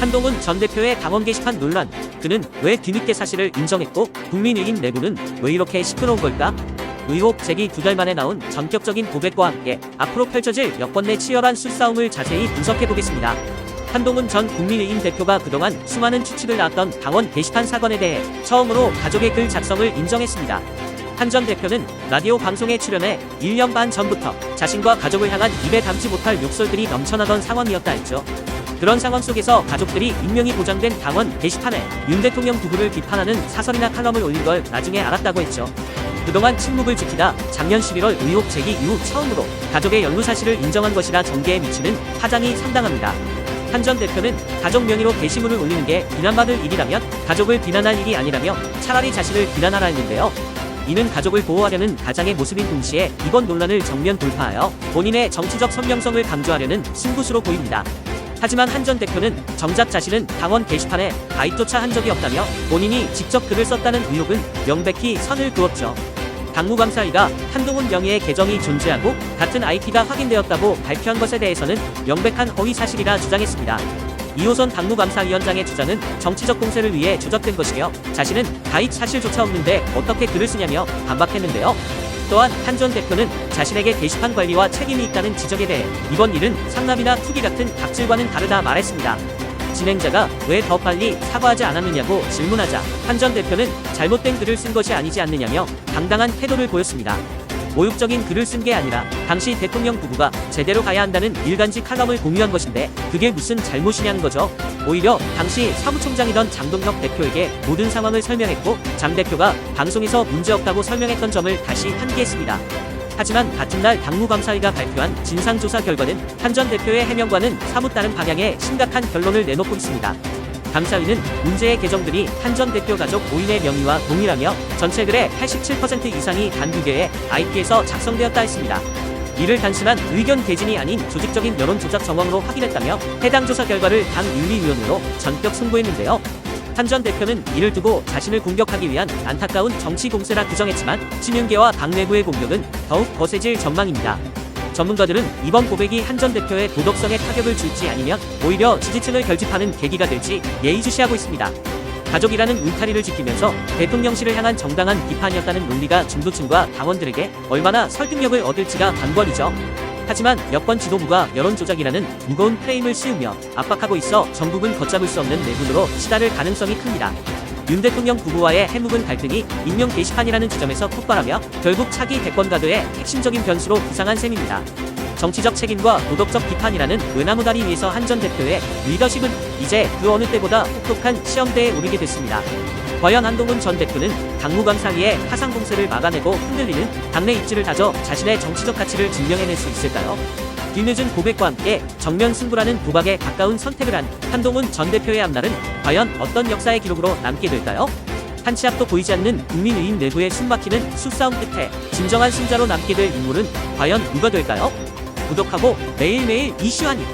한동훈 전 대표의 당원 게시판 논란. 그는 왜 뒤늦게 사실을 인정했고 국민의힘 내부는 왜 이렇게 시끄러운 걸까? 의혹 제기 2달 만에 나온 전격적인 고백과 함께 앞으로 펼쳐질 여권 내 치열한 수싸움을 자세히 분석해보겠습니다. 한동훈 전 국민의힘 대표가 그동안 수많은 추측을 낳았던 당원 게시판 사건에 대해 처음으로 가족의 글 작성을 인정했습니다. 한 전 대표는 라디오 방송에 출연해 1년 반 전부터 자신과 가족을 향한 입에 담지 못할 욕설들이 넘쳐나던 상황이었다 했죠. 그런 상황 속에서 가족들이 익명이 보장된 당원 게시판에 윤 대통령 부부를 비판하는 사설이나 칼럼을 올린 걸 나중에 알았다고 했죠. 그동안 침묵을 지키다 작년 11월 의혹 제기 이후 처음으로 가족의 연루 사실을 인정한 것이라 전개에 미치는 파장이 상당합니다. 한 전 대표는 가족 명의로 게시물을 올리는 게 비난받을 일이라면 가족을 비난할 일이 아니라며 차라리 자신을 비난하라 했는데요. 이는 가족을 보호하려는 가장의 모습인 동시에 이번 논란을 정면 돌파하여 본인의 정치적 선명성을 강조하려는 승부수로 보입니다. 하지만 한 전 대표는 정작 자신은 당원 게시판에 가입조차 한 적이 없다며 본인이 직접 글을 썼다는 의혹은 명백히 선을 그었죠. 당무감사위가 한동훈 명의의 계정이 존재하고 같은 IP가 확인되었다고 발표한 것에 대해서는 명백한 허위 사실이라 주장했습니다. 이호선 당무감사위원장의 주장은 정치적 공세를 위해 조작된 것이며 자신은 가입 사실조차 없는데 어떻게 글을 쓰냐며 반박했는데요. 또한 한 전 대표는 자신에게 게시판 관리와 책임이 있다는 지적에 대해 이번 일은 상납이나 투기 같은 갑질과는 다르다 말했습니다. 진행자가 왜 더 빨리 사과하지 않았느냐고 질문하자 한 전 대표는 잘못된 글을 쓴 것이 아니지 않느냐며 당당한 태도를 보였습니다. 모욕적인 글을 쓴 게 아니라 당시 대통령 부부가 제대로 가야 한다는 일간지 칼럼을 공유한 것인데 그게 무슨 잘못이냐는 거죠. 오히려 당시 사무총장이던 장동혁 대표에게 모든 상황을 설명했고 장 대표가 방송에서 문제없다고 설명했던 점을 다시 환기했습니다. 하지만 같은 날 당무감사위가 발표한 진상조사 결과는 한 전 대표의 해명과는 사뭇 다른 방향의 심각한 결론을 내놓고 있습니다. 감사위는 문제의 계정들이 한 전 대표 가족 5인의 명의와 동일하며 전체 글의 87% 이상이 단 2개의 IP에서 작성되었다 했습니다. 이를 단순한 의견 개진이 아닌 조직적인 여론 조작 정황으로 확인했다며 해당 조사 결과를 당 윤리위원회로 전격 송부했는데요. 한 전 대표는 이를 두고 자신을 공격하기 위한 안타까운 정치 공세라 규정했지만 친윤계와 당 내부의 공격은 더욱 거세질 전망입니다. 전문가들은 이번 고백이 한 전 대표의 도덕성에 타격을 줄지 아니면 오히려 지지층을 결집하는 계기가 될지 예의주시하고 있습니다. 가족이라는 울타리를 지키면서 대통령실을 향한 정당한 비판이었다는 논리가 중도층과 당원들에게 얼마나 설득력을 얻을지가 관건이죠. 하지만 여권 지도부가 여론 조작이라는 무거운 프레임을 씌우며 압박하고 있어 전국은 걷잡을 수 없는 내분으로 치달을 가능성이 큽니다. 윤 대통령 부부와의 해묵은 갈등이 익명 게시판이라는 지점에서 폭발하며 결국 차기 대권 가드의 핵심적인 변수로 부상한 셈입니다. 정치적 책임과 도덕적 비판이라는 외나무다리 위에서 한 전 대표의 리더십은 이제 그 어느 때보다 혹독한 시험대에 오르게 됐습니다. 과연 한동훈 전 대표는 당무감사위의 하상 공세를 막아내고 흔들리는 당내 입지를 다져 자신의 정치적 가치를 증명해낼 수 있을까요? 뒤늦은 고백과 함께 정면 승부라는 도박에 가까운 선택을 한 한동훈 전 대표의 앞날은 과연 어떤 역사의 기록으로 남게 될까요? 한 치 앞도 보이지 않는 국민의힘 내부의 숨막히는 수싸움 끝에 진정한 승자로 남게 될 인물은 과연 누가 될까요? 구독하고 매일매일 이슈 확인!